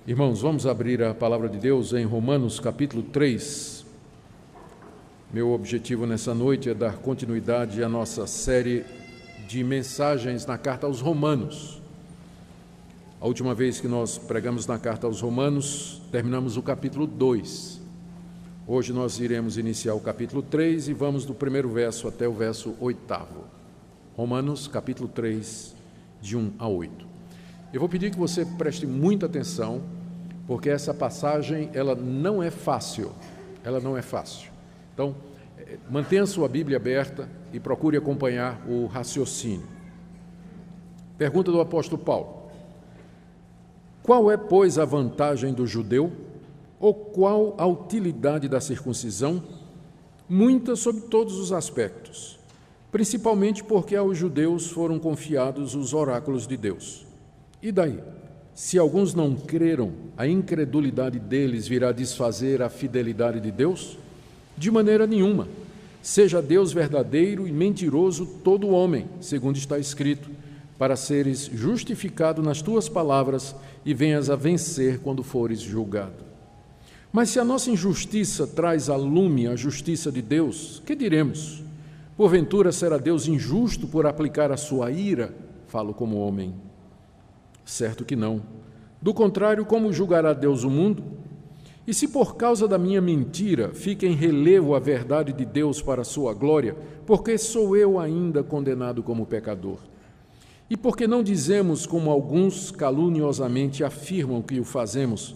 Irmãos, vamos abrir a palavra de Deus em Romanos capítulo 3. Meu objetivo nessa noite é dar continuidade à nossa série de mensagens na carta aos Romanos. A última vez que nós pregamos na carta aos Romanos, terminamos o capítulo 2. Hoje nós iremos iniciar o capítulo 3 e vamos do primeiro verso até o verso 8º. Romanos capítulo 3, de 1 a 8. Eu vou pedir que você preste muita atenção, porque essa passagem, ela não é fácil. Então, mantenha sua Bíblia aberta e procure acompanhar o raciocínio. Pergunta do apóstolo Paulo: qual é, pois, a vantagem do judeu? Ou qual a utilidade da circuncisão? Muita sob todos os aspectos, principalmente porque aos judeus foram confiados os oráculos de Deus. E daí? Se alguns não creram, a incredulidade deles virá desfazer a fidelidade de Deus? De maneira nenhuma. Seja Deus verdadeiro e mentiroso todo homem, segundo está escrito, para seres justificado nas tuas palavras e venhas a vencer quando fores julgado. Mas se a nossa injustiça traz a lume a justiça de Deus, que diremos? Porventura será Deus injusto por aplicar a sua ira? Falo como homem. Certo que não. Do contrário, como julgará Deus o mundo? E se por causa da minha mentira fica em relevo a verdade de Deus para a sua glória, porque sou eu ainda condenado como pecador? E porque não dizemos, como alguns caluniosamente afirmam que o fazemos,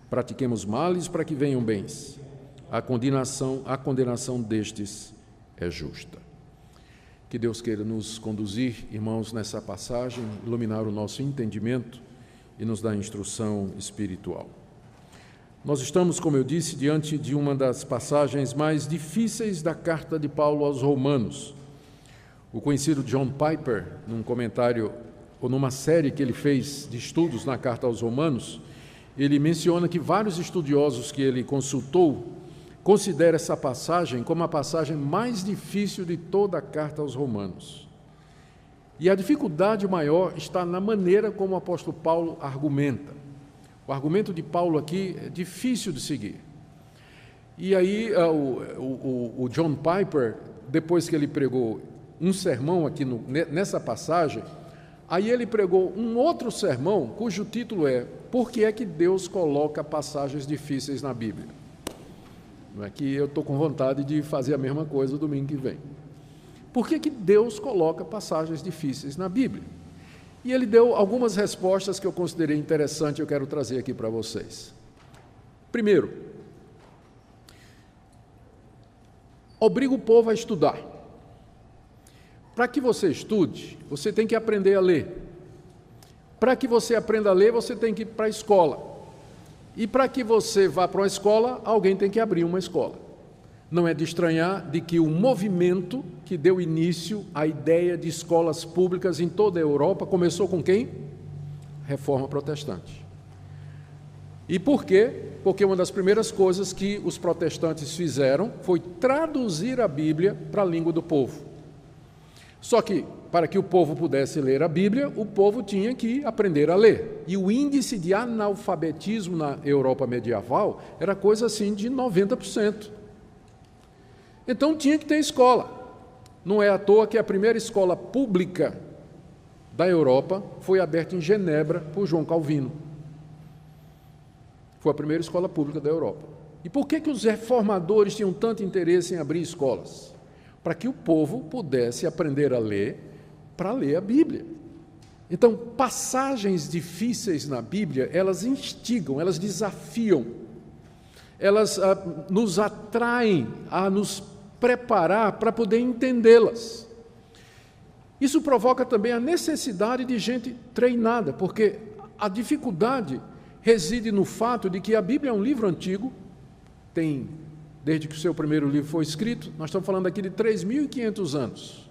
pratiquemos males para que venham bens? A condenação destes é justa. Que Deus queira nos conduzir, irmãos, nessa passagem, iluminar o nosso entendimento e nos dar instrução espiritual. Nós estamos, como eu disse, diante de uma das passagens mais difíceis da carta de Paulo aos Romanos. O conhecido John Piper, num comentário ou numa série que ele fez de estudos na carta aos Romanos, ele menciona que vários estudiosos que ele consultou considera essa passagem como a passagem mais difícil de toda a carta aos Romanos. E a dificuldade maior está na maneira como o apóstolo Paulo argumenta. O argumento de Paulo aqui é difícil de seguir. E aí o John Piper, depois que ele pregou um sermão aqui nessa passagem, aí ele pregou um outro sermão cujo título é Por que é que Deus coloca passagens difíceis na Bíblia? Não é que eu estou com vontade de fazer a mesma coisa domingo que vem. Por que Deus coloca passagens difíceis na Bíblia? E ele deu algumas respostas que eu considerei interessantes e eu quero trazer aqui para vocês. Primeiro, obriga o povo a estudar. Para que você estude, você tem que aprender a ler. Para que você aprenda a ler, você tem que ir para a escola. E para que você vá para uma escola, alguém tem que abrir uma escola. Não é de estranhar de que o movimento que deu início à ideia de escolas públicas em toda a Europa começou com quem? Reforma Protestante. E por quê? Porque uma das primeiras coisas que os protestantes fizeram foi traduzir a Bíblia para a língua do povo. Só que, para que o povo pudesse ler a Bíblia, o povo tinha que aprender a ler. E o índice de analfabetismo na Europa medieval era coisa assim de 90%. Então tinha que ter escola. Não é à toa que a primeira escola pública da Europa foi aberta em Genebra por João Calvino. Foi a primeira escola pública da Europa. E por que os reformadores tinham tanto interesse em abrir escolas? Para que o povo pudesse aprender a ler, para ler a Bíblia. Então, passagens difíceis na Bíblia, elas instigam, elas desafiam, elas nos atraem a nos preparar para poder entendê-las. Isso provoca também a necessidade de gente treinada, porque a dificuldade reside no fato de que a Bíblia é um livro antigo, desde que o seu primeiro livro foi escrito, nós estamos falando aqui de 3.500 anos.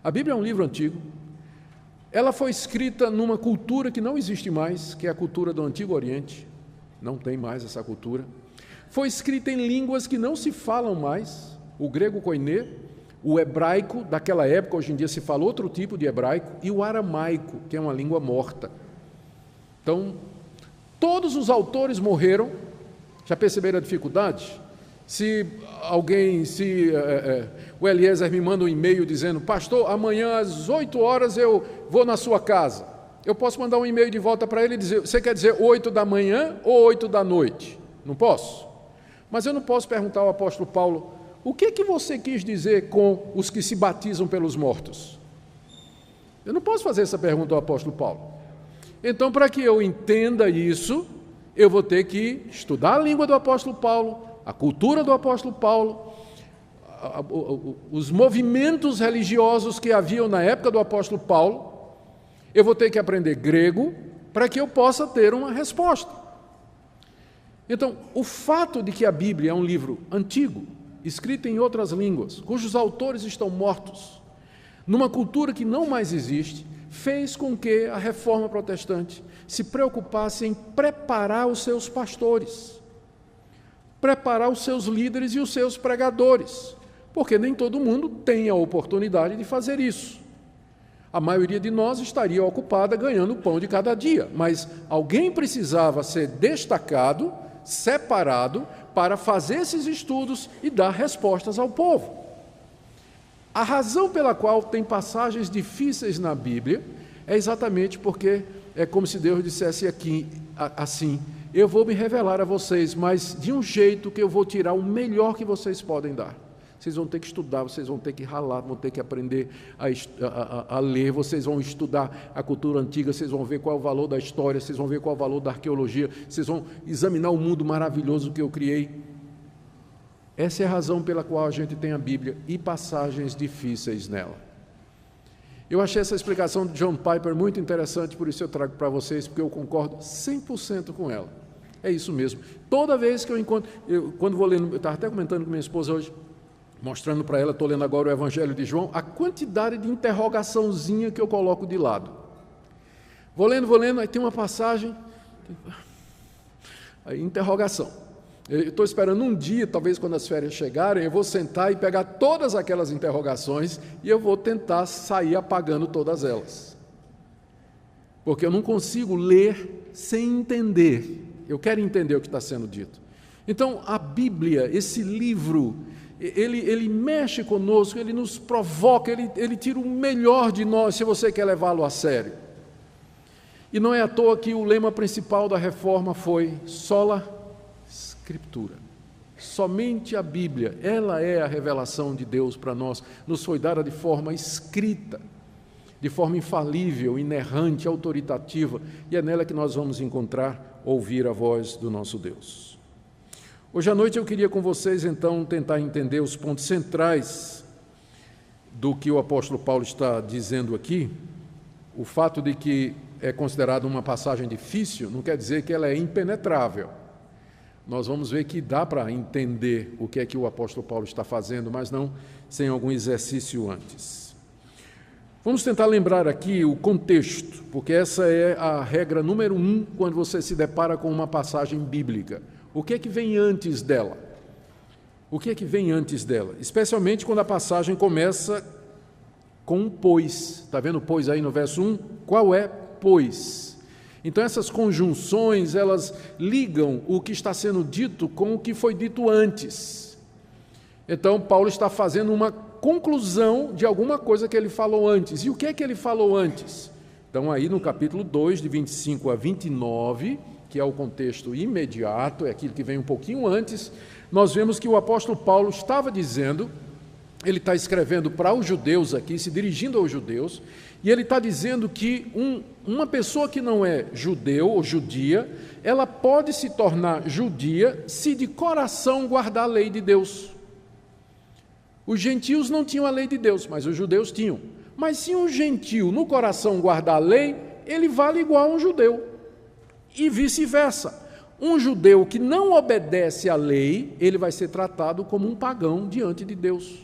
A Bíblia é um livro antigo, ela foi escrita numa cultura que não existe mais, que é a cultura do Antigo Oriente, não tem mais essa cultura. Foi escrita em línguas que não se falam mais, o grego koiné, o hebraico daquela época, hoje em dia se fala outro tipo de hebraico, e o aramaico, que é uma língua morta. Então, Todos os autores morreram. Já perceberam a dificuldade? Se o Eliezer me manda um e-mail dizendo: pastor, amanhã às 8 horas eu vou na sua casa. Eu posso mandar um e-mail de volta para ele e dizer: você quer dizer 8 da manhã ou 8 da noite? Não posso? Mas eu não posso perguntar ao apóstolo Paulo: o que você quis dizer com os que se batizam pelos mortos? Eu não posso fazer essa pergunta ao apóstolo Paulo. Então, para que eu entenda isso, eu vou ter que estudar a língua do apóstolo Paulo, a cultura do apóstolo Paulo, os movimentos religiosos que haviam na época do apóstolo Paulo. Eu vou ter que aprender grego para que eu possa ter uma resposta. Então, o fato de que a Bíblia é um livro antigo, escrito em outras línguas, cujos autores estão mortos, numa cultura que não mais existe, fez com que a Reforma Protestante se preocupasse em preparar os seus pastores, preparar os seus líderes e os seus pregadores, porque nem todo mundo tem a oportunidade de fazer isso. A maioria de nós estaria ocupada ganhando o pão de cada dia, mas alguém precisava ser destacado, separado, para fazer esses estudos e dar respostas ao povo. A razão pela qual tem passagens difíceis na Bíblia é exatamente porque é como se Deus dissesse aqui, assim: eu vou me revelar a vocês, mas de um jeito que eu vou tirar o melhor que vocês podem dar. Vocês vão ter que estudar, vocês vão ter que ralar, vão ter que aprender a ler, vocês vão estudar a cultura antiga, vocês vão ver qual é o valor da história, vocês vão ver qual é o valor da arqueologia, vocês vão examinar o mundo maravilhoso que eu criei. Essa é a razão pela qual a gente tem a Bíblia e passagens difíceis nela. Eu achei essa explicação de John Piper muito interessante, por isso eu trago para vocês, porque eu concordo 100% com ela. É isso mesmo. Toda vez que eu encontro, quando vou lendo, eu estava até comentando com minha esposa hoje, mostrando para ela, estou lendo agora o Evangelho de João, a quantidade de interrogaçãozinha que eu coloco de lado. Vou lendo, aí tem uma passagem, aí interrogação. Eu estou esperando um dia, talvez quando as férias chegarem, eu vou sentar e pegar todas aquelas interrogações e eu vou tentar sair apagando todas elas. Porque eu não consigo ler sem entender. Eu quero entender o que está sendo dito. Então, a Bíblia, esse livro, ele mexe conosco, ele nos provoca, ele tira o melhor de nós, se você quer levá-lo a sério. E não é à toa que o lema principal da Reforma foi sola Escritura. Somente a Bíblia, ela é a revelação de Deus para nós, nos foi dada de forma escrita, de forma infalível, inerrante, autoritativa, e é nela que nós vamos encontrar, ouvir a voz do nosso Deus. Hoje à noite eu queria com vocês, então, tentar entender os pontos centrais do que o apóstolo Paulo está dizendo aqui. O fato de que é considerada uma passagem difícil não quer dizer que ela é impenetrável. Nós vamos ver que dá para entender o que é que o apóstolo Paulo está fazendo, mas não sem algum exercício antes. Vamos tentar lembrar aqui o contexto, porque essa é a regra número 1 quando você se depara com uma passagem bíblica. O que é que vem antes dela? O que é que vem antes dela? Especialmente quando a passagem começa com um pois. Está vendo pois aí no verso 1? Qual é pois? Então essas conjunções, elas ligam o que está sendo dito com o que foi dito antes. Então Paulo está fazendo uma conclusão de alguma coisa que ele falou antes. E o que é que ele falou antes? Então aí no capítulo 2, de 25 a 29, que é o contexto imediato, é aquilo que vem um pouquinho antes, nós vemos que o apóstolo Paulo estava dizendo, ele está escrevendo para os judeus aqui, se dirigindo aos judeus, e ele está dizendo que uma pessoa que não é judeu ou judia, ela pode se tornar judia se de coração guardar a lei de Deus. Os gentios não tinham a lei de Deus, mas os judeus tinham. Mas se um gentio no coração guardar a lei, ele vale igual a um judeu. E vice-versa. Um judeu que não obedece à lei, ele vai ser tratado como um pagão diante de Deus.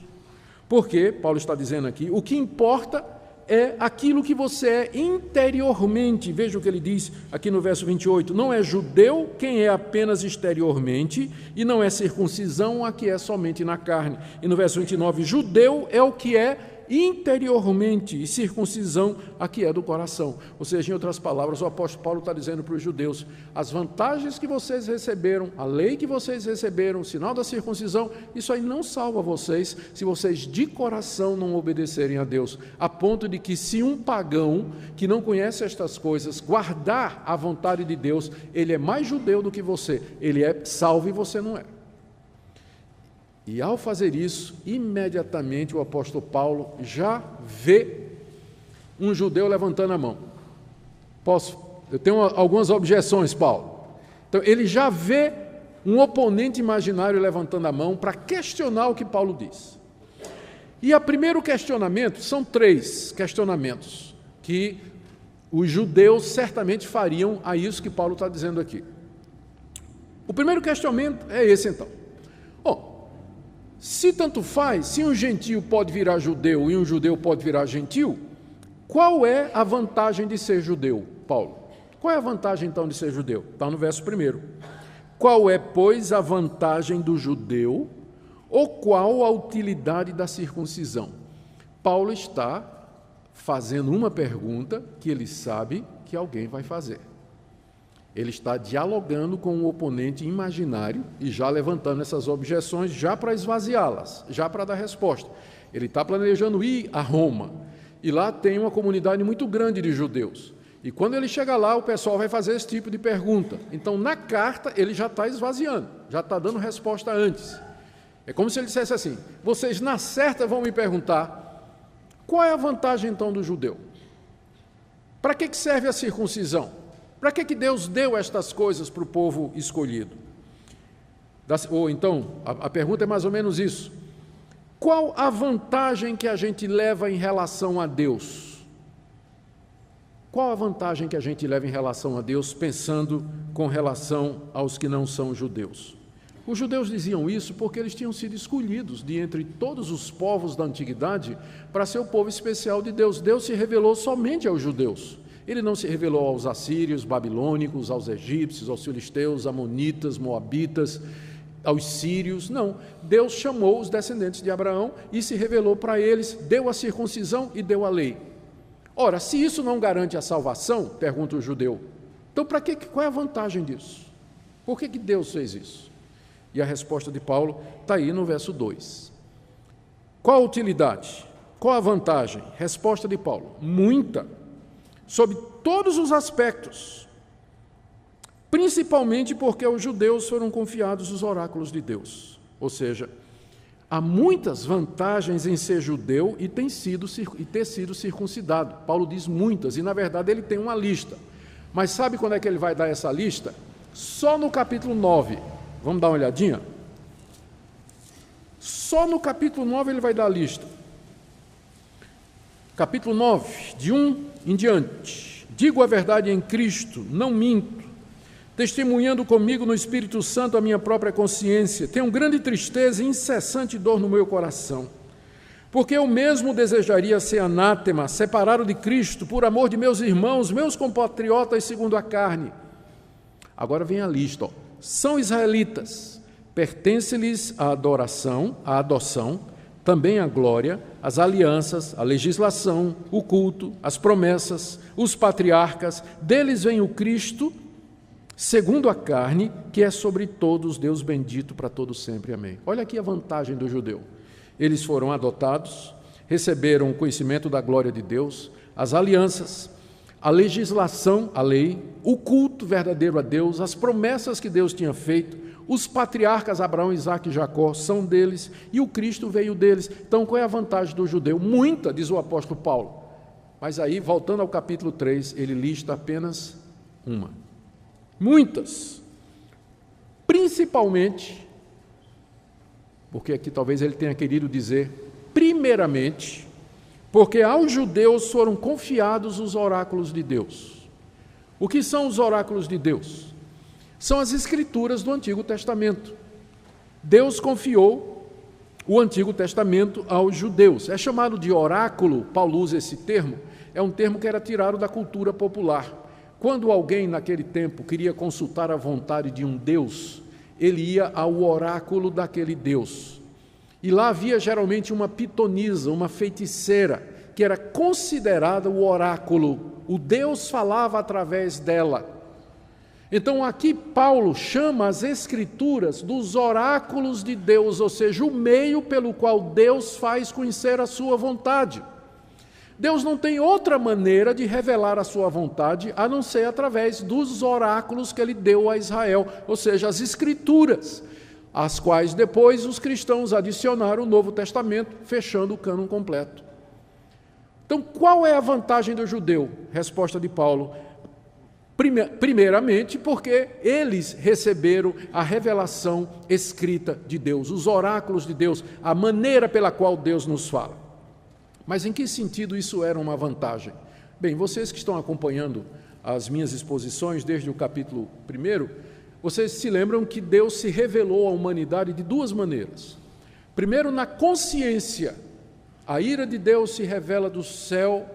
Porque, Paulo está dizendo aqui, o que importa é aquilo que você é interiormente. Veja o que ele diz aqui no verso 28. Não é judeu quem é apenas exteriormente, e não é circuncisão a que é somente na carne. E no verso 29, judeu é o que é interiormente, e circuncisão a que é do coração. Ou seja, em outras palavras, o apóstolo Paulo está dizendo para os judeus: as vantagens que vocês receberam, a lei que vocês receberam, o sinal da circuncisão, isso aí não salva vocês se vocês de coração não obedecerem a Deus, a ponto de que se um pagão que não conhece estas coisas guardar a vontade de Deus, ele é mais judeu do que você, ele é salvo e você não é. E ao fazer isso, imediatamente o apóstolo Paulo já vê um judeu levantando a mão. Eu tenho algumas objeções, Paulo. Então, ele já vê um oponente imaginário levantando a mão para questionar o que Paulo diz. E o primeiro questionamento, são 3 questionamentos que os judeus certamente fariam a isso que Paulo está dizendo aqui. O primeiro questionamento é esse, então. Se tanto faz, se um gentio pode virar judeu e um judeu pode virar gentil, qual é a vantagem de ser judeu, Paulo? Qual é a vantagem, então, de ser judeu? Está no verso 1. Qual é, pois, a vantagem do judeu, ou qual a utilidade da circuncisão? Paulo está fazendo uma pergunta que ele sabe que alguém vai fazer. Ele está dialogando com um oponente imaginário e já levantando essas objeções, já para esvaziá-las, já para dar resposta. Ele está planejando ir a Roma, e lá tem uma comunidade muito grande de judeus. E quando ele chega lá, o pessoal vai fazer esse tipo de pergunta. Então, na carta, ele já está esvaziando, já está dando resposta antes. É como se ele dissesse assim: vocês na certa vão me perguntar, qual é a vantagem então do judeu? Para que serve a circuncisão? Para que Deus deu estas coisas para o povo escolhido? Ou então, a pergunta é mais ou menos isso: qual a vantagem que a gente leva em relação a Deus? Qual a vantagem que a gente leva em relação a Deus, pensando com relação aos que não são judeus? Os judeus diziam isso porque eles tinham sido escolhidos de entre todos os povos da antiguidade para ser o povo especial de Deus. Deus se revelou somente aos judeus. Ele não se revelou aos assírios, babilônicos, aos egípcios, aos filisteus, amonitas, moabitas, aos sírios. Não, Deus chamou os descendentes de Abraão e se revelou para eles, deu a circuncisão e deu a lei. Ora, se isso não garante a salvação, pergunta o judeu, então qual é a vantagem disso? Por que Deus fez isso? E a resposta de Paulo está aí no verso 2. Qual a utilidade? Qual a vantagem? Resposta de Paulo: muita. Sob todos os aspectos, principalmente porque aos judeus foram confiados os oráculos de Deus. Ou seja, há muitas vantagens em ser judeu e ter sido circuncidado. Paulo diz muitas, e na verdade ele tem uma lista. Mas sabe quando é que ele vai dar essa lista? Só no capítulo 9. Vamos dar uma olhadinha? Só no capítulo 9 ele vai dar a lista. Capítulo 9, de 1 em diante. Digo a verdade em Cristo, não minto, testemunhando comigo no Espírito Santo a minha própria consciência. Tenho grande tristeza e incessante dor no meu coração, porque eu mesmo desejaria ser anátema, separado de Cristo, por amor de meus irmãos, meus compatriotas segundo a carne. Agora vem a lista. São israelitas, pertence-lhes a adoração, a adoção, também a glória, as alianças, a legislação, o culto, as promessas, os patriarcas. Deles vem o Cristo, segundo a carne, que é sobre todos Deus bendito para todos sempre. Amém. Olha aqui a vantagem do judeu. Eles foram adotados, receberam o conhecimento da glória de Deus, as alianças, a legislação, a lei, o culto verdadeiro a Deus, as promessas que Deus tinha feito. Os patriarcas Abraão, Isaque e Jacó são deles, e o Cristo veio deles. Então, qual é a vantagem do judeu? Muita, diz o apóstolo Paulo. Mas aí, voltando ao capítulo 3, ele lista apenas uma. Muitas. Principalmente, porque aqui talvez ele tenha querido dizer, primeiramente, porque aos judeus foram confiados os oráculos de Deus. O que são os oráculos de Deus? São as escrituras do Antigo Testamento. Deus confiou o Antigo Testamento aos judeus. É chamado de oráculo, Paulo usa esse termo, é um termo que era tirado da cultura popular. Quando alguém naquele tempo queria consultar a vontade de um Deus, ele ia ao oráculo daquele Deus. E lá havia geralmente uma pitonisa, uma feiticeira, que era considerada o oráculo. O Deus falava através dela. Então aqui Paulo chama as Escrituras dos oráculos de Deus, ou seja, o meio pelo qual Deus faz conhecer a sua vontade. Deus não tem outra maneira de revelar a sua vontade, a não ser através dos oráculos que ele deu a Israel, ou seja, as Escrituras, às quais depois os cristãos adicionaram o Novo Testamento, fechando o cânon completo. Então, qual é a vantagem do judeu? Resposta de Paulo: primeiramente, porque eles receberam a revelação escrita de Deus, os oráculos de Deus, a maneira pela qual Deus nos fala. Mas em que sentido isso era uma vantagem? Bem, vocês que estão acompanhando as minhas exposições desde o capítulo 1, vocês se lembram que Deus se revelou à humanidade de duas maneiras. Primeiro, na consciência. A ira de Deus se revela do céu,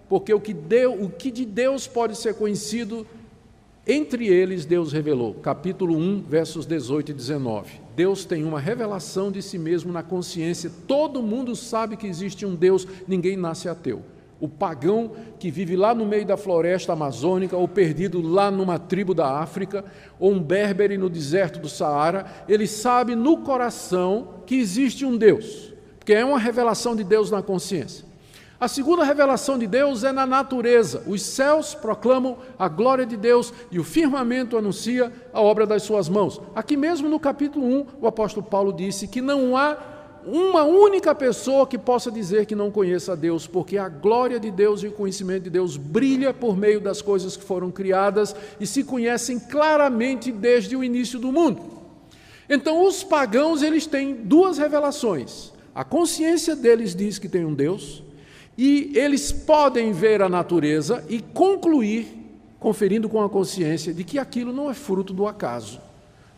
porque o que de Deus pode ser conhecido, entre eles Deus revelou. Capítulo 1, versos 18 e 19. Deus tem uma revelação de si mesmo na consciência. Todo mundo sabe que existe um Deus, ninguém nasce ateu. O pagão que vive lá no meio da floresta amazônica, ou perdido lá numa tribo da África, ou um berbere no deserto do Saara, ele sabe no coração que existe um Deus, porque é uma revelação de Deus na consciência. A segunda revelação de Deus é na natureza. Os céus proclamam a glória de Deus e o firmamento anuncia a obra das suas mãos. Aqui mesmo no capítulo 1, o apóstolo Paulo disse que não há uma única pessoa que possa dizer que não conheça a Deus, porque a glória de Deus e o conhecimento de Deus brilha por meio das coisas que foram criadas e se conhecem claramente desde o início do mundo. Então, os pagãos, eles têm duas revelações. A consciência deles diz que tem um Deus, e eles podem ver a natureza e concluir, conferindo com a consciência, de que aquilo não é fruto do acaso,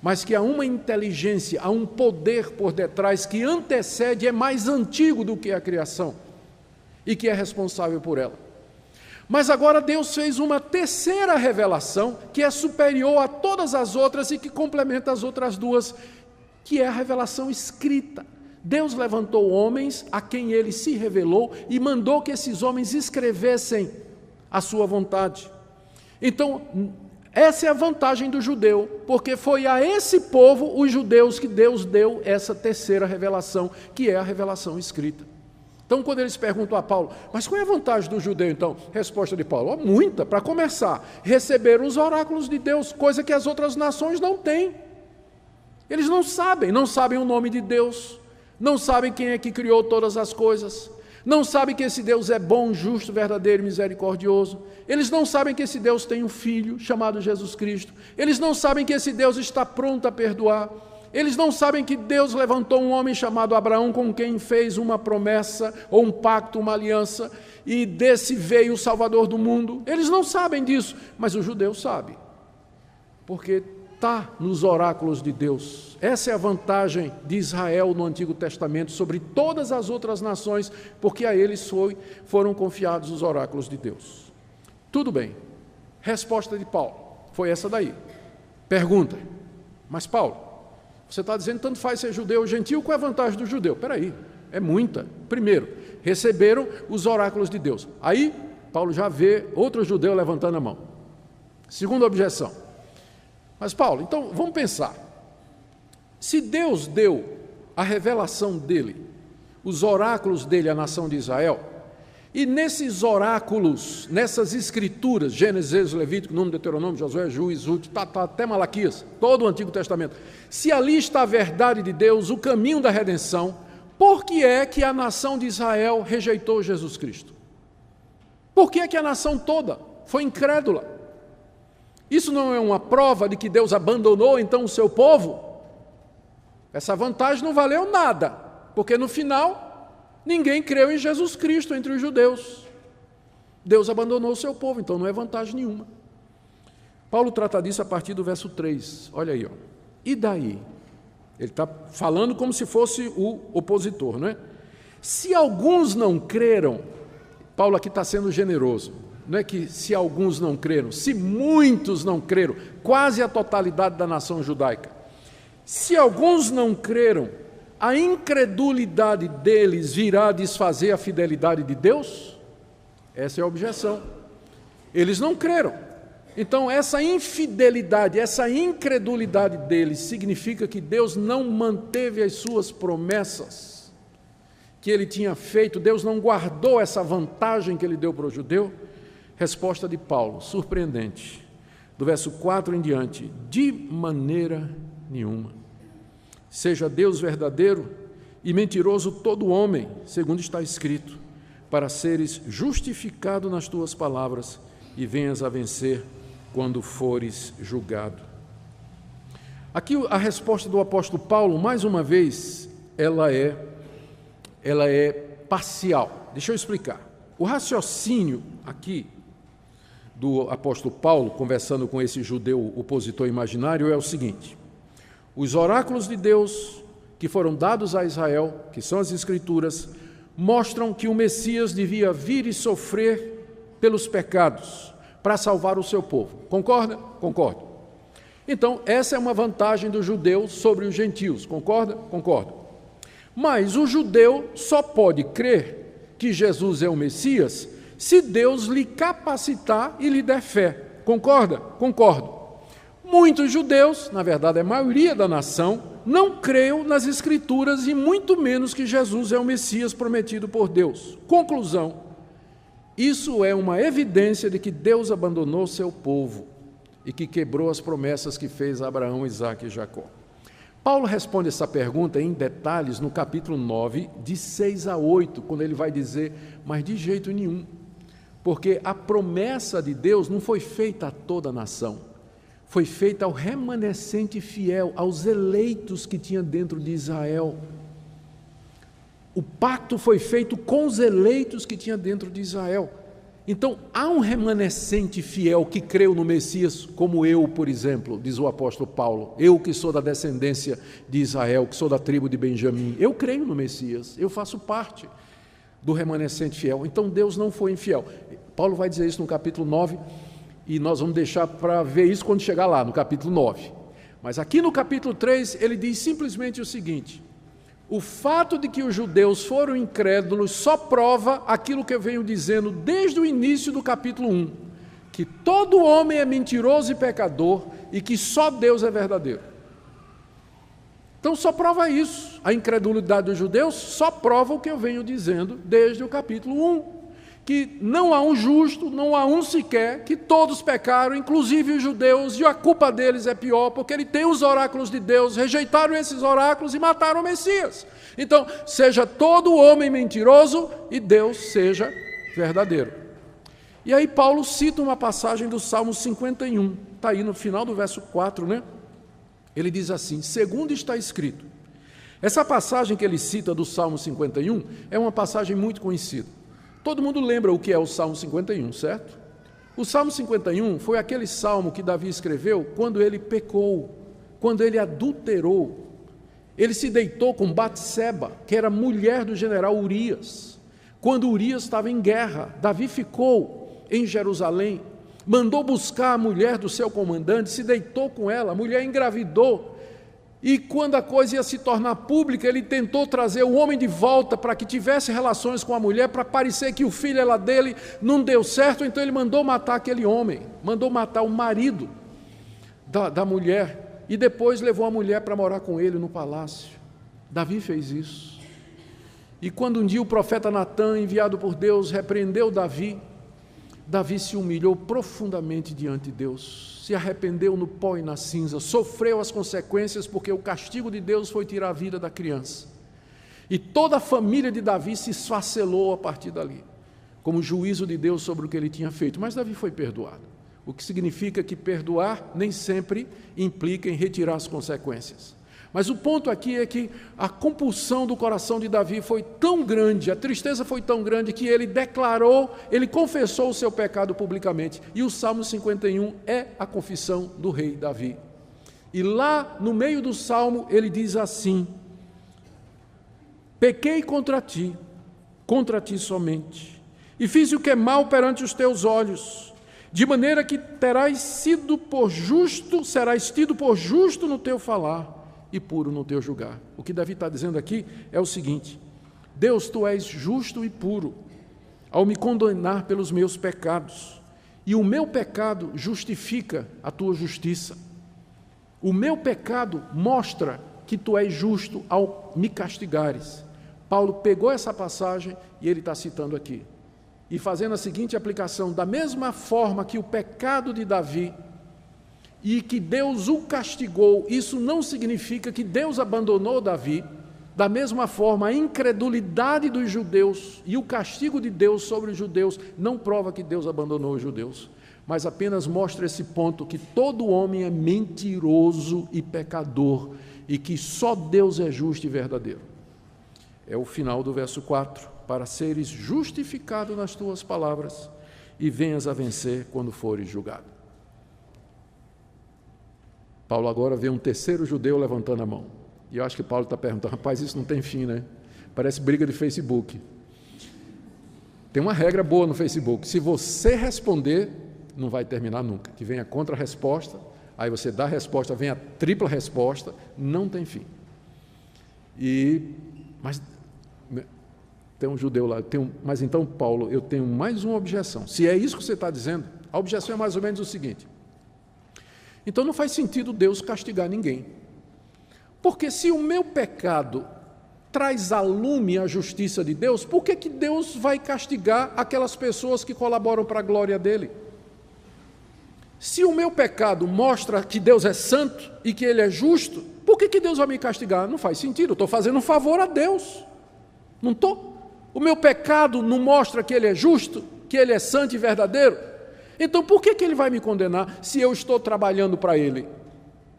mas que há uma inteligência, há um poder por detrás que antecede, é mais antigo do que a criação e que é responsável por ela. Mas agora Deus fez uma terceira revelação que é superior a todas as outras e que complementa as outras duas, que é a revelação escrita. Deus levantou homens a quem ele se revelou e mandou que esses homens escrevessem a sua vontade. Então, essa é a vantagem do judeu, porque foi a esse povo, os judeus, que Deus deu essa terceira revelação, que é a revelação escrita. Então, quando eles perguntam a Paulo, mas qual é a vantagem do judeu, então? Resposta de Paulo: muita. Para começar, receberam os oráculos de Deus, coisa que as outras nações não têm. Eles não sabem o nome de Deus, não sabem quem é que criou todas as coisas, não sabem que esse Deus é bom, justo, verdadeiro e misericordioso. Eles não sabem que esse Deus tem um filho chamado Jesus Cristo. Eles não sabem que esse Deus está pronto a perdoar. Eles não sabem que Deus levantou um homem chamado Abraão, com quem fez uma promessa, ou um pacto, uma aliança, e desse veio o Salvador do mundo. Eles não sabem disso, mas o judeu sabe, porque está nos oráculos de Deus. Essa é a vantagem de Israel no Antigo Testamento sobre todas as outras nações, porque a eles foram confiados os oráculos de Deus. Tudo bem. Resposta de Paulo foi essa daí. Pergunta: mas Paulo, você está dizendo tanto faz ser judeu ou gentil, qual é a vantagem do judeu? Espera aí, é muita. Primeiro, receberam os oráculos de Deus. Aí, Paulo já vê outro judeu levantando a mão. Segunda objeção: mas Paulo, então vamos pensar. Se Deus deu a revelação dele, os oráculos dele à nação de Israel, e nesses oráculos, nessas escrituras, Gênesis, Êxodo, Levítico, Número, Deuteronômio, Josué, Juízes, Ruth, até Malaquias, todo o Antigo Testamento, se ali está a verdade de Deus, o caminho da redenção, por que é que a nação de Israel rejeitou Jesus Cristo? Por que é que a nação toda foi incrédula? Isso não é uma prova de que Deus abandonou então o seu povo? Essa vantagem não valeu nada, porque no final ninguém creu em Jesus Cristo entre os judeus. Deus abandonou o seu povo, então não é vantagem nenhuma. Paulo trata disso a partir do verso 3. Olha aí, ó. E daí? Ele está falando como se fosse o opositor, não é? Se alguns não creram, Paulo aqui está sendo generoso. Não é que se alguns não creram, se muitos não creram, quase a totalidade da nação judaica. Se alguns não creram, a incredulidade deles virá desfazer a fidelidade de Deus? Essa é a objeção. Eles não creram. Então, essa infidelidade, essa incredulidade deles significa que Deus não manteve as suas promessas que ele tinha feito, Deus não guardou essa vantagem que ele deu para o judeu? Resposta de Paulo, surpreendente, do verso 4 em diante: de maneira nenhuma. Seja Deus verdadeiro e mentiroso todo homem, segundo está escrito, para seres justificado nas tuas palavras e venhas a vencer quando fores julgado. Aqui a resposta do apóstolo Paulo, mais uma vez, ela é parcial. Deixa eu explicar. O raciocínio aqui do apóstolo Paulo, conversando com esse judeu opositor imaginário, é o seguinte: os oráculos de Deus que foram dados a Israel, que são as Escrituras, mostram que o Messias devia vir e sofrer pelos pecados para salvar o seu povo. Concorda? Concordo. Então, essa é uma vantagem do judeu sobre os gentios. Concorda? Concordo. Mas o judeu só pode crer que Jesus é o Messias se Deus lhe capacitar e lhe der fé. Concorda? Concordo. Muitos judeus, na verdade a maioria da nação, não creem nas Escrituras e muito menos que Jesus é o Messias prometido por Deus. Conclusão: isso é uma evidência de que Deus abandonou seu povo e que quebrou as promessas que fez a Abraão, Isaque e Jacó. Paulo responde essa pergunta em detalhes no capítulo 9, de 6 a 8, quando ele vai dizer: mas de jeito nenhum, porque a promessa de Deus não foi feita a toda a nação, foi feita ao remanescente fiel, aos eleitos que tinha dentro de Israel. O pacto foi feito com os eleitos que tinha dentro de Israel. Então, há um remanescente fiel que creu no Messias, como eu, por exemplo, diz o apóstolo Paulo. Eu que sou da descendência de Israel, que sou da tribo de Benjamim, eu creio no Messias, eu faço parte do remanescente fiel. Então, Deus não foi infiel. Paulo vai dizer isso no capítulo 9, e nós vamos deixar para ver isso quando chegar lá, no capítulo 9. Mas aqui no capítulo 3, ele diz simplesmente o seguinte: o fato de que os judeus foram incrédulos só prova aquilo que eu venho dizendo desde o início do capítulo 1, que todo homem é mentiroso e pecador e que só Deus é verdadeiro. Então só prova isso. A incredulidade dos judeus só prova o que eu venho dizendo desde o capítulo 1, que não há um justo, não há um sequer, que todos pecaram, inclusive os judeus, e a culpa deles é pior, porque ele tem os oráculos de Deus, rejeitaram esses oráculos e mataram o Messias. Então, seja todo homem mentiroso e Deus seja verdadeiro. E aí Paulo cita uma passagem do Salmo 51, está aí no final do verso 4, né? Ele diz assim: segundo está escrito. Essa passagem que ele cita do Salmo 51 é uma passagem muito conhecida. Todo mundo lembra o que é o Salmo 51, certo? O Salmo 51 foi aquele salmo que Davi escreveu quando ele pecou, quando ele adulterou. Ele se deitou com Batseba, que era mulher do general Urias. Quando Urias estava em guerra, Davi ficou em Jerusalém, mandou buscar a mulher do seu comandante, se deitou com ela, a mulher engravidou. E quando a coisa ia se tornar pública, ele tentou trazer o homem de volta para que tivesse relações com a mulher, para parecer que o filho era dele, não deu certo, então ele mandou matar aquele homem, mandou matar o marido da mulher, e depois levou a mulher para morar com ele no palácio. Davi fez isso. E quando um dia o profeta Natã, enviado por Deus, repreendeu Davi, Davi se humilhou profundamente diante de Deus, se arrependeu no pó e na cinza, sofreu as consequências, porque o castigo de Deus foi tirar a vida da criança. E toda a família de Davi se esfacelou a partir dali, como juízo de Deus sobre o que ele tinha feito. Mas Davi foi perdoado, o que significa que perdoar nem sempre implica em retirar as consequências. Mas o ponto aqui é que a compulsão do coração de Davi foi tão grande, a tristeza foi tão grande, que ele declarou, ele confessou o seu pecado publicamente. E o Salmo 51 é a confissão do rei Davi. E lá no meio do Salmo ele diz assim: pequei contra ti somente, e fiz o que é mal perante os teus olhos, de maneira que serás tido por justo no teu falar, e puro no teu julgar. O que Davi está dizendo aqui é o seguinte: Deus, tu és justo e puro ao me condenar pelos meus pecados, e o meu pecado justifica a tua justiça. O meu pecado mostra que tu és justo ao me castigares. Paulo pegou essa passagem e ele está citando aqui, e fazendo a seguinte aplicação: da mesma forma que o pecado de Davi e que Deus o castigou, isso não significa que Deus abandonou Davi. Da mesma forma, a incredulidade dos judeus e o castigo de Deus sobre os judeus não prova que Deus abandonou os judeus, mas apenas mostra esse ponto, que todo homem é mentiroso e pecador, e que só Deus é justo e verdadeiro. É o final do verso 4, para seres justificado nas tuas palavras e venhas a vencer quando fores julgado. Paulo agora vê um terceiro judeu levantando a mão. E eu acho que Paulo está perguntando: rapaz, isso não tem fim, né? Parece briga de Facebook. Tem uma regra boa no Facebook: se você responder, não vai terminar nunca. Que vem a contra-resposta, aí você dá a resposta, vem a tripla resposta, não tem fim. Mas tem um judeu lá, mas então, Paulo, eu tenho mais uma objeção. Se é isso que você está dizendo, a objeção é mais ou menos o seguinte: então não faz sentido Deus castigar ninguém. Porque se o meu pecado traz a lume a justiça de Deus, por que Deus vai castigar aquelas pessoas que colaboram para a glória dele? Se o meu pecado mostra que Deus é santo e que Ele é justo, por que Deus vai me castigar? Não faz sentido, eu estou fazendo um favor a Deus. Não estou? O meu pecado não mostra que Ele é justo, que Ele é santo e verdadeiro? Então por que Ele vai me condenar se eu estou trabalhando para Ele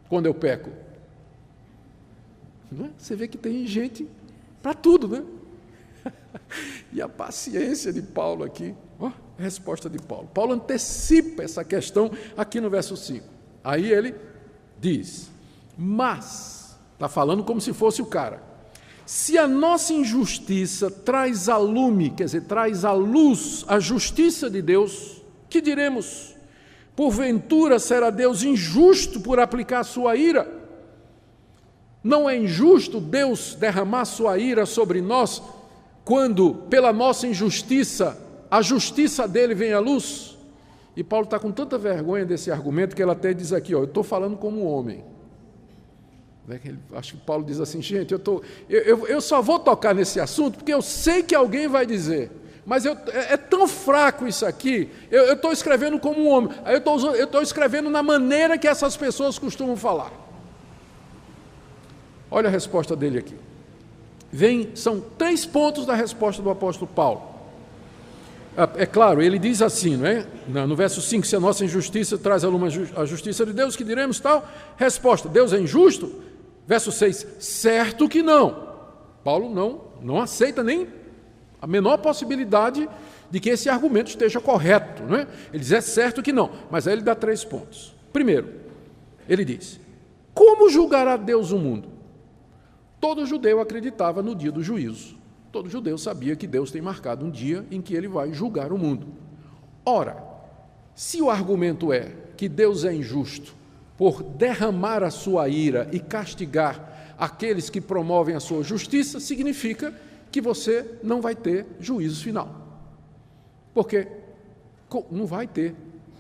quando eu peco? Não é? Você vê que tem gente para tudo, né? E a paciência de Paulo aqui, ó, a resposta de Paulo. Paulo antecipa essa questão aqui no verso 5. Aí ele diz: mas, está falando como se fosse o cara, se a nossa injustiça traz a lume, quer dizer, traz à luz a justiça de Deus, que diremos? Porventura será Deus injusto por aplicar sua ira? Não é injusto Deus derramar sua ira sobre nós, quando, pela nossa injustiça, a justiça dele vem à luz? E Paulo está com tanta vergonha desse argumento, que ele até diz aqui, ó, eu estou falando como homem. Acho que Paulo diz assim: gente, eu só vou tocar nesse assunto, porque eu sei que alguém vai dizer, mas é tão fraco isso aqui, eu estou escrevendo como um homem, aí eu estou escrevendo na maneira que essas pessoas costumam falar. Olha a resposta dele aqui. São 3 pontos da resposta do apóstolo Paulo. É claro, ele diz assim, não é? No verso 5, se a nossa injustiça traz a lume a justiça de Deus, que diremos tal? Resposta: Deus é injusto? Verso 6, certo que não. Paulo não aceita nem a menor possibilidade de que esse argumento esteja correto, não é? Ele diz: é certo que não, mas aí ele dá 3 pontos. Primeiro, ele diz: como julgará Deus o mundo? Todo judeu acreditava no dia do juízo. Todo judeu sabia que Deus tem marcado um dia em que Ele vai julgar o mundo. Ora, se o argumento é que Deus é injusto por derramar a sua ira e castigar aqueles que promovem a sua justiça, significa que você não vai ter juízo final. Porque não vai ter.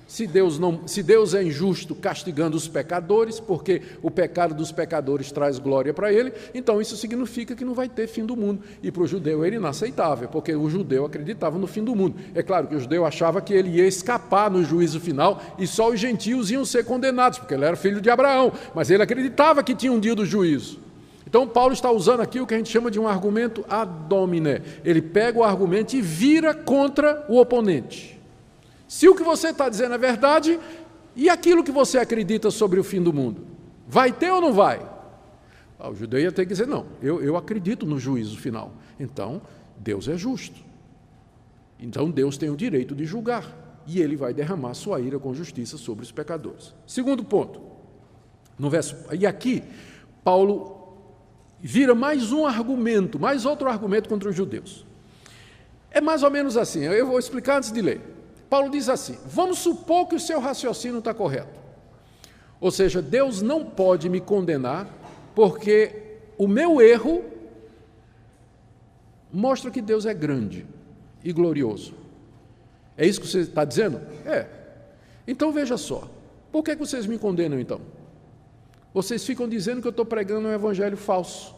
Se Deus é injusto castigando os pecadores, porque o pecado dos pecadores traz glória para Ele, então isso significa que não vai ter fim do mundo. E para o judeu era inaceitável, porque o judeu acreditava no fim do mundo. É claro que o judeu achava que ele ia escapar no juízo final e só os gentios iam ser condenados, porque ele era filho de Abraão, mas ele acreditava que tinha um dia do juízo. Então Paulo está usando aqui o que a gente chama de um argumento ad hominem. Ele pega o argumento e vira contra o oponente. Se o que você está dizendo é verdade, e aquilo que você acredita sobre o fim do mundo? Vai ter ou não vai? O judeu ia ter que dizer: não, eu acredito no juízo final. Então, Deus é justo. Então, Deus tem o direito de julgar. E Ele vai derramar sua ira com justiça sobre os pecadores. Segundo ponto. E aqui, Paulo vira mais outro argumento contra os judeus. É mais ou menos assim, eu vou explicar antes de ler. Paulo diz assim: vamos supor que o seu raciocínio está correto. Ou seja, Deus não pode me condenar porque o meu erro mostra que Deus é grande e glorioso. É isso que você está dizendo? É. Então veja só, por que vocês me condenam então? Vocês ficam dizendo que eu estou pregando um evangelho falso.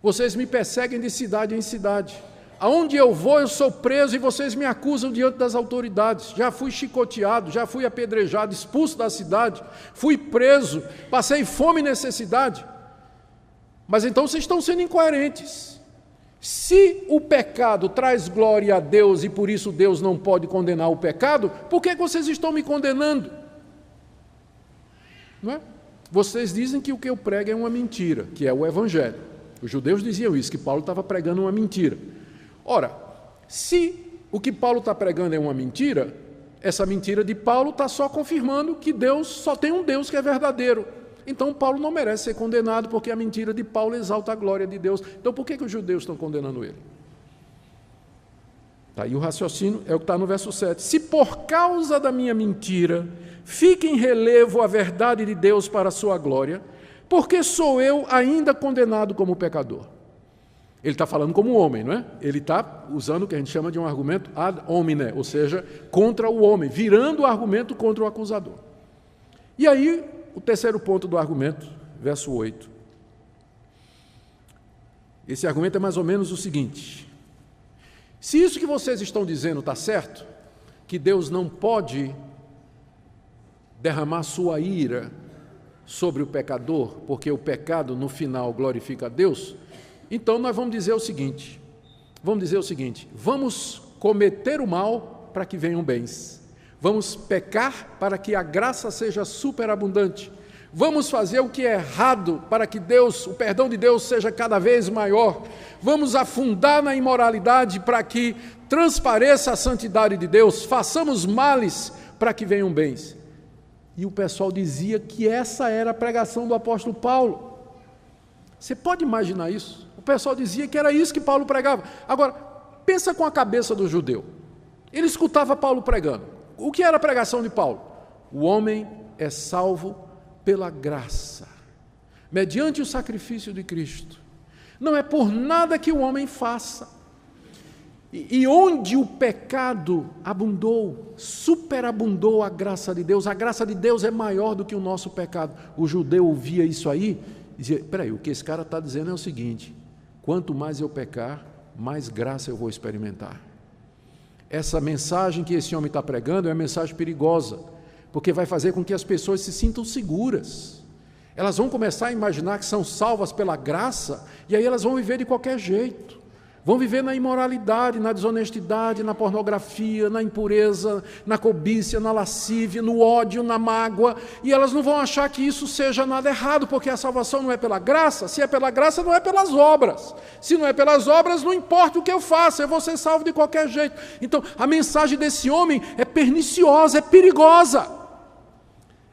Vocês me perseguem de cidade em cidade. Aonde eu vou, eu sou preso e vocês me acusam diante das autoridades. Já fui chicoteado, já fui apedrejado, expulso da cidade, fui preso, passei fome e necessidade. Mas então vocês estão sendo incoerentes. Se o pecado traz glória a Deus e por isso Deus não pode condenar o pecado, por que vocês estão me condenando? Não é? Vocês dizem que o que eu prego é uma mentira, que é o evangelho. Os judeus diziam isso, que Paulo estava pregando uma mentira. Ora, se o que Paulo está pregando é uma mentira, essa mentira de Paulo está só confirmando que Deus só tem um Deus que é verdadeiro. Então Paulo não merece ser condenado, porque a mentira de Paulo exalta a glória de Deus. Então por que os judeus estão condenando ele? Tá aí o raciocínio, é o que está no verso 7. Se por causa da minha mentira fica em relevo a verdade de Deus para a sua glória, porque sou eu ainda condenado como pecador? Ele está falando como homem, não é? Ele está usando o que a gente chama de um argumento ad hominem, ou seja, contra o homem, virando o argumento contra o acusador. E aí, o terceiro ponto do argumento, verso 8. Esse argumento é mais ou menos o seguinte: se isso que vocês estão dizendo está certo, que Deus não pode derramar sua ira sobre o pecador, porque o pecado no final glorifica a Deus, então nós vamos dizer o seguinte, vamos cometer o mal para que venham bens, vamos pecar para que a graça seja superabundante, vamos fazer o que é errado para que o perdão de Deus seja cada vez maior, vamos afundar na imoralidade para que transpareça a santidade de Deus, façamos males para que venham bens. E o pessoal dizia que essa era a pregação do apóstolo Paulo. Você pode imaginar isso? O pessoal dizia que era isso que Paulo pregava. Agora, pensa com a cabeça do judeu. Ele escutava Paulo pregando. O que era a pregação de Paulo? O homem é salvo pela graça, mediante o sacrifício de Cristo. Não é por nada que o homem faça. E onde o pecado abundou, superabundou a graça de Deus é maior do que o nosso pecado. O judeu ouvia isso aí e dizia, peraí, o que esse cara está dizendo é o seguinte, quanto mais eu pecar, mais graça eu vou experimentar. Essa mensagem que esse homem está pregando é uma mensagem perigosa, porque vai fazer com que as pessoas se sintam seguras. Elas vão começar a imaginar que são salvas pela graça, e aí elas vão viver de qualquer jeito. Vão viver na imoralidade, na desonestidade, na pornografia, na impureza, na cobiça, na lascívia, no ódio, na mágoa, e elas não vão achar que isso seja nada errado, porque a salvação não é pela graça. Se é pela graça, não é pelas obras. Se não é pelas obras, não importa o que eu faça, eu vou ser salvo de qualquer jeito. Então, a mensagem desse homem é perniciosa, é perigosa.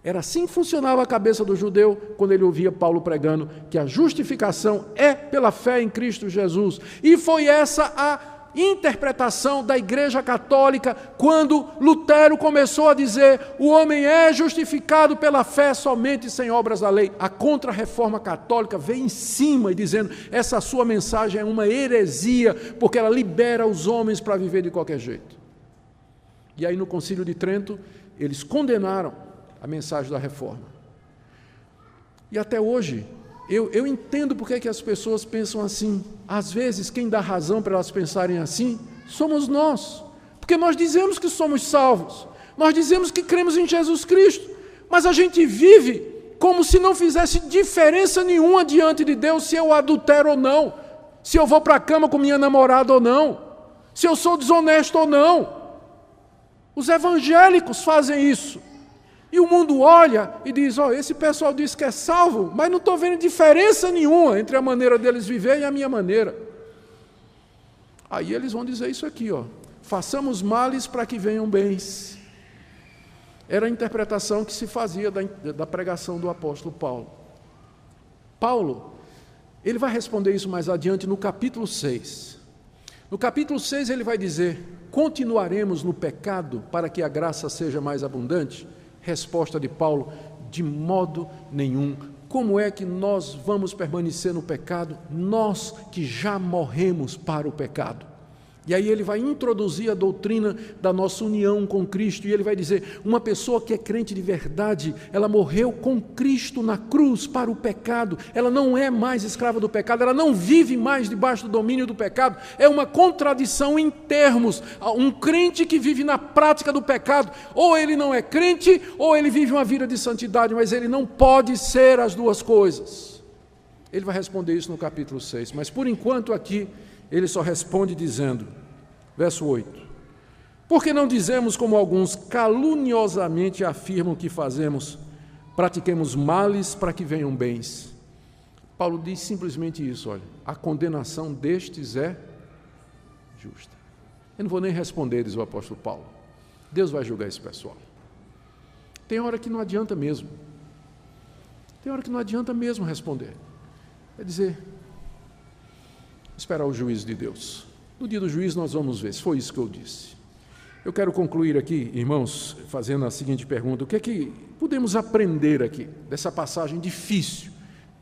Era assim que funcionava a cabeça do judeu quando ele ouvia Paulo pregando que a justificação é pela fé em Cristo Jesus. E foi essa a interpretação da Igreja Católica quando Lutero começou a dizer o homem é justificado pela fé somente sem obras da lei. A Contra-Reforma Católica veio em cima e dizendo essa sua mensagem é uma heresia porque ela libera os homens para viver de qualquer jeito. E aí no Concílio de Trento eles condenaram a mensagem da reforma. E até hoje, eu entendo por que as pessoas pensam assim. Às vezes, quem dá razão para elas pensarem assim, somos nós. Porque nós dizemos que somos salvos. Nós dizemos que cremos em Jesus Cristo. Mas a gente vive como se não fizesse diferença nenhuma diante de Deus se eu adultero ou não. Se eu vou para a cama com minha namorada ou não. Se eu sou desonesto ou não. Os evangélicos fazem isso. E o mundo olha e diz, esse pessoal diz que é salvo, mas não estou vendo diferença nenhuma entre a maneira deles viver e a minha maneira. Aí eles vão dizer isso aqui, façamos males para que venham bens. Era a interpretação que se fazia da pregação do apóstolo Paulo. Paulo, ele vai responder isso mais adiante no capítulo 6. No capítulo 6 ele vai dizer, continuaremos no pecado para que a graça seja mais abundante? Resposta de Paulo, de modo nenhum. como é que nós vamos permanecer no pecado? Nós que já morremos para o pecado. E aí ele vai introduzir a doutrina da nossa união com Cristo, e ele vai dizer, uma pessoa que é crente de verdade, ela morreu com Cristo na cruz para o pecado, ela não é mais escrava do pecado, ela não vive mais debaixo do domínio do pecado, é uma contradição em termos. Um crente que vive na prática do pecado, ou ele não é crente, ou ele vive uma vida de santidade, mas ele não pode ser as duas coisas. Ele vai responder isso no capítulo 6, mas por enquanto aqui, ele só responde dizendo, verso 8, porque não dizemos como alguns caluniosamente afirmam que fazemos, pratiquemos males para que venham bens. Paulo diz simplesmente isso, olha, a condenação destes é justa. Eu não vou nem responder, diz o apóstolo Paulo, Deus vai julgar esse pessoal. Tem hora que não adianta mesmo, responder, é dizer, esperar o juízo de Deus. No dia do juízo nós vamos ver, se foi isso que eu disse. Eu quero concluir aqui, irmãos, fazendo a seguinte pergunta, o que é que podemos aprender aqui, dessa passagem difícil,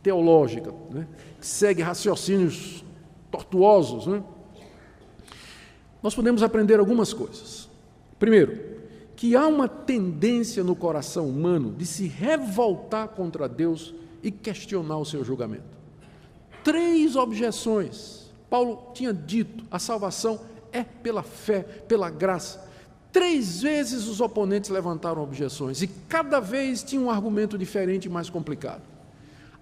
teológica, né, que segue raciocínios tortuosos, né? Nós podemos aprender algumas coisas. Primeiro, que há uma tendência no coração humano de se revoltar contra Deus e questionar o seu julgamento. 3 objeções. Paulo tinha dito, a salvação é pela fé, pela graça. 3 vezes os oponentes levantaram objeções e cada vez tinha um argumento diferente e mais complicado.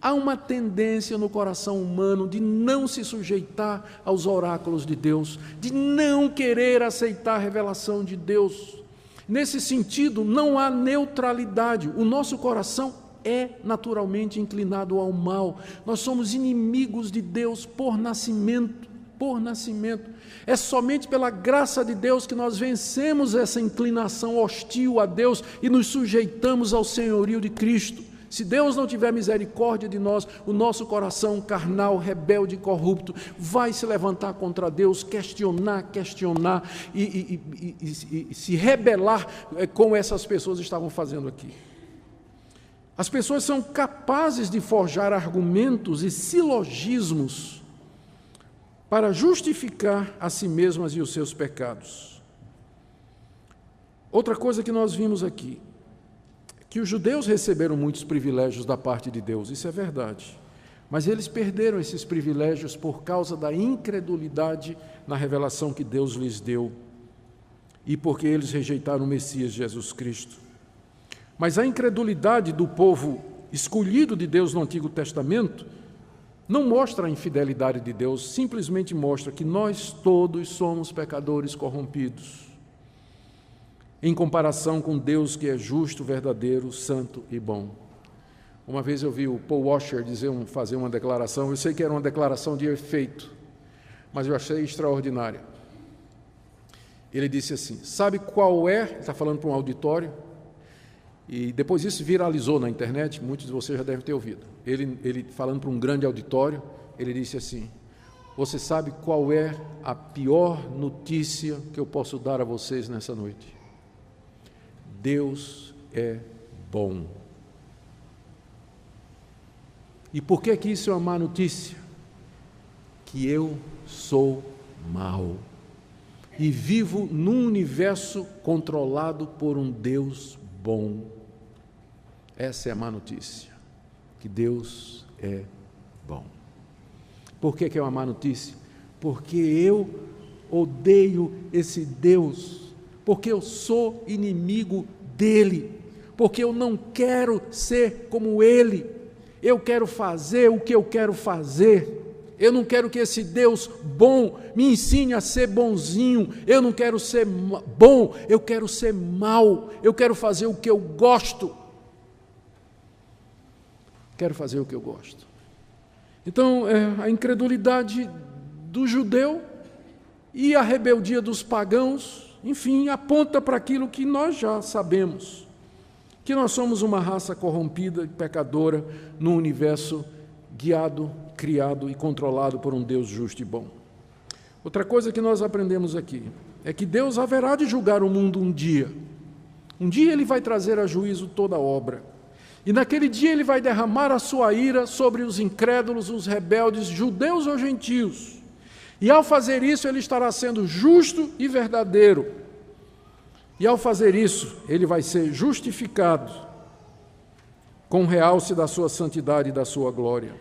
Há uma tendência no coração humano de não se sujeitar aos oráculos de Deus, de não querer aceitar a revelação de Deus. Nesse sentido, não há neutralidade. O nosso coração é naturalmente inclinado ao mal. Nós somos inimigos de Deus por nascimento. É somente pela graça de Deus que nós vencemos essa inclinação hostil a Deus e nos sujeitamos ao senhorio de Cristo. Se Deus não tiver misericórdia de nós, o nosso coração carnal, rebelde e corrupto vai se levantar contra Deus, questionar e se rebelar como essas pessoas estavam fazendo aqui. As pessoas são capazes de forjar argumentos e silogismos para justificar a si mesmas e os seus pecados. Outra coisa que nós vimos aqui, que os judeus receberam muitos privilégios da parte de Deus, isso é verdade, mas eles perderam esses privilégios por causa da incredulidade na revelação que Deus lhes deu e porque eles rejeitaram o Messias Jesus Cristo. Mas a incredulidade do povo escolhido de Deus no Antigo Testamento não mostra a infidelidade de Deus, simplesmente mostra que nós todos somos pecadores corrompidos, em comparação com Deus que é justo, verdadeiro, santo e bom. Uma vez eu vi o Paul Washer fazer uma declaração, eu sei que era uma declaração de efeito, mas eu achei extraordinária. Ele disse assim, sabe qual é, ele está falando para um auditório, e depois isso viralizou na internet, muitos de vocês já devem ter ouvido. Ele falando para um grande auditório, ele disse assim, você sabe qual é a pior notícia que eu posso dar a vocês nessa noite? Deus é bom. E por que isso é uma má notícia? Que eu sou mau e vivo num universo controlado por um Deus bom. Essa é a má notícia, que Deus é bom. Por que é uma má notícia? Porque eu odeio esse Deus, porque eu sou inimigo dele, porque eu não quero ser como ele, eu quero fazer o que eu quero fazer. Eu não quero que esse Deus bom me ensine a ser bonzinho. Eu não quero ser bom, eu quero ser mau. Eu quero fazer o que eu gosto. Quero fazer o que eu gosto. Então, a incredulidade do judeu e a rebeldia dos pagãos, enfim, aponta para aquilo que nós já sabemos, que nós somos uma raça corrompida e pecadora num universo guiado, criado e controlado por um Deus justo e bom. Outra coisa que nós aprendemos aqui é que Deus haverá de julgar o mundo um dia. Um dia Ele vai trazer a juízo toda a obra. E naquele dia ele vai derramar a sua ira sobre os incrédulos, os rebeldes, judeus ou gentios. E ao fazer isso, ele estará sendo justo e verdadeiro. E ao fazer isso, ele vai ser justificado com o realce da sua santidade e da sua glória.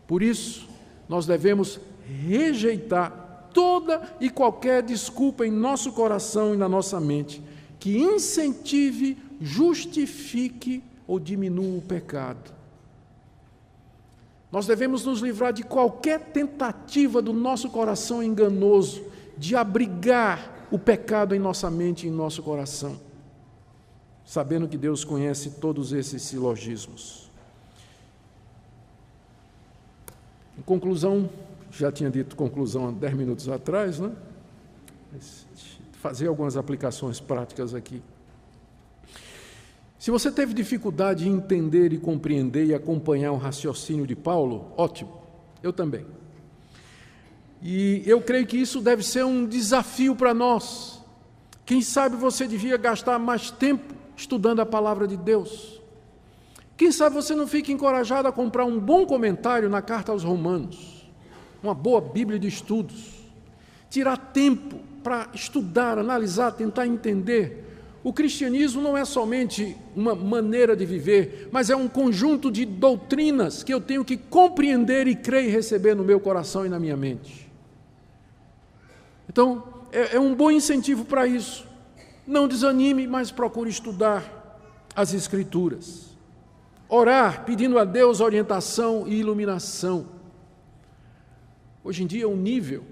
Por isso, nós devemos rejeitar toda e qualquer desculpa em nosso coração e na nossa mente que incentive, justifique ou diminua o pecado. Nós devemos nos livrar de qualquer tentativa do nosso coração enganoso de abrigar o pecado em nossa mente e em nosso coração, sabendo que Deus conhece todos esses silogismos. Em conclusão, já tinha dito conclusão há 10 minutos atrás, né? Fazer algumas aplicações práticas aqui. Se você teve dificuldade em entender e compreender e acompanhar o raciocínio de Paulo, ótimo, eu também. E eu creio que isso deve ser um desafio para nós. Quem sabe você devia gastar mais tempo estudando a palavra de Deus. Quem sabe você não fica encorajado a comprar um bom comentário na carta aos Romanos, uma boa Bíblia de estudos. Tirar tempo para estudar, analisar, tentar entender. O cristianismo não é somente uma maneira de viver, mas é um conjunto de doutrinas que eu tenho que compreender e crer e receber no meu coração e na minha mente. Então, é um bom incentivo para isso. Não desanime, mas procure estudar as Escrituras. Orar, pedindo a Deus orientação e iluminação. Hoje em dia, o nível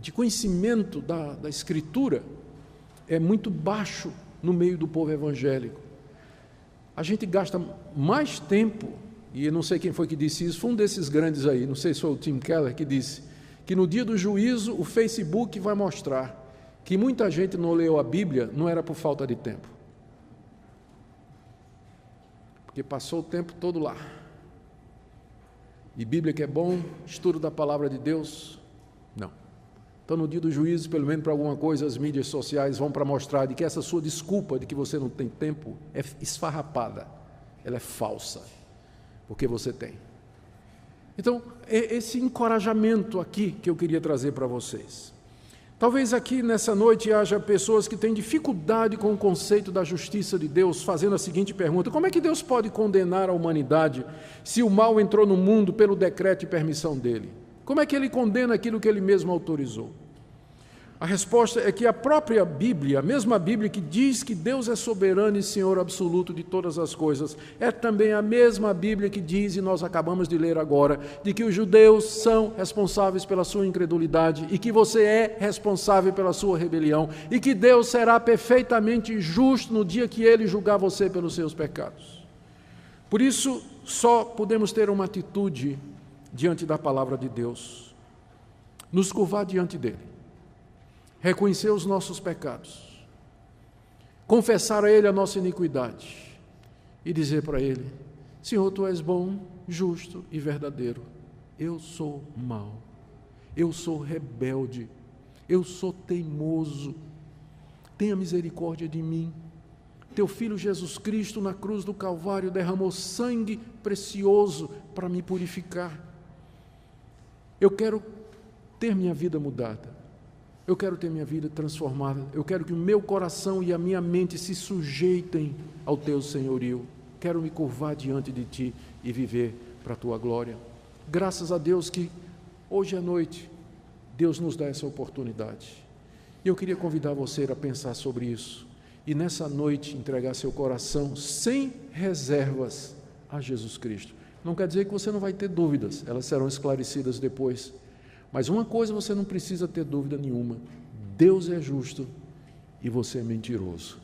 de conhecimento da Escritura é muito baixo no meio do povo evangélico. A gente gasta mais tempo, e eu não sei quem foi que disse isso, foi um desses grandes aí, não sei se foi o Tim Keller que disse, que no dia do juízo o Facebook vai mostrar que muita gente não leu a Bíblia, não era por falta de tempo. Porque passou o tempo todo lá. E Bíblia que é bom, estudo da palavra de Deus, não. Então, no dia do juízo, pelo menos para alguma coisa, as mídias sociais vão para mostrar de que essa sua desculpa de que você não tem tempo é esfarrapada, ela é falsa, porque você tem. Então, é esse encorajamento aqui que eu queria trazer para vocês. Talvez aqui nessa noite haja pessoas que têm dificuldade com o conceito da justiça de Deus, fazendo a seguinte pergunta: como é que Deus pode condenar a humanidade se o mal entrou no mundo pelo decreto e permissão dele? Como é que ele condena aquilo que ele mesmo autorizou? A resposta é que a própria Bíblia, a mesma Bíblia que diz que Deus é soberano e Senhor absoluto de todas as coisas, é também a mesma Bíblia que diz, e nós acabamos de ler agora, de que os judeus são responsáveis pela sua incredulidade e que você é responsável pela sua rebelião e que Deus será perfeitamente justo no dia que Ele julgar você pelos seus pecados. Por isso, só podemos ter uma atitude diante da palavra de Deus, nos curvar diante dele, reconhecer os nossos pecados, confessar a ele a nossa iniquidade e dizer para ele: Senhor, tu és bom, justo e verdadeiro, eu sou mau, eu sou rebelde, eu sou teimoso, tenha misericórdia de mim. Teu Filho Jesus Cristo na cruz do Calvário derramou sangue precioso para me purificar. Eu quero ter minha vida mudada, eu quero ter minha vida transformada, eu quero que o meu coração e a minha mente se sujeitem ao teu senhorio, quero me curvar diante de ti e viver para a tua glória. Graças a Deus que hoje à noite Deus nos dá essa oportunidade. E eu queria convidar você a pensar sobre isso e nessa noite entregar seu coração sem reservas a Jesus Cristo. Não quer dizer que você não vai ter dúvidas, elas serão esclarecidas depois. Mas uma coisa você não precisa ter dúvida nenhuma: Deus é justo e você é mentiroso.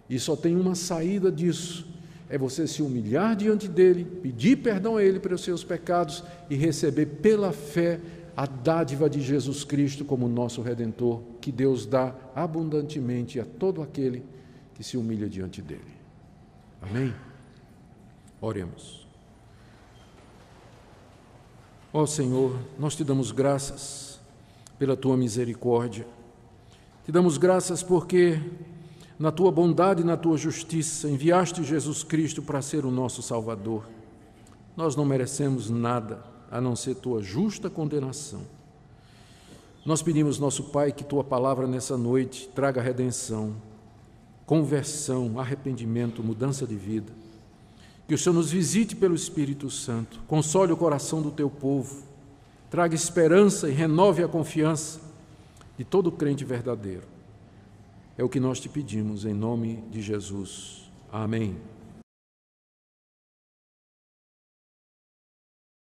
E só tem uma saída disso: é você se humilhar diante dele, pedir perdão a ele pelos seus pecados e receber pela fé a dádiva de Jesus Cristo como nosso Redentor, que Deus dá abundantemente a todo aquele que se humilha diante dele. Amém? Oremos. Ó Senhor, nós te damos graças pela tua misericórdia, te damos graças porque na tua bondade e na tua justiça, enviaste Jesus Cristo para ser o nosso Salvador. Nós não merecemos nada, a não ser tua justa condenação. Nós pedimos, nosso Pai, que tua palavra nessa noite traga redenção, conversão, arrependimento, mudança de vida. Que o Senhor nos visite pelo Espírito Santo, console o coração do teu povo, traga esperança e renove a confiança de todo crente verdadeiro. É o que nós te pedimos, em nome de Jesus. Amém.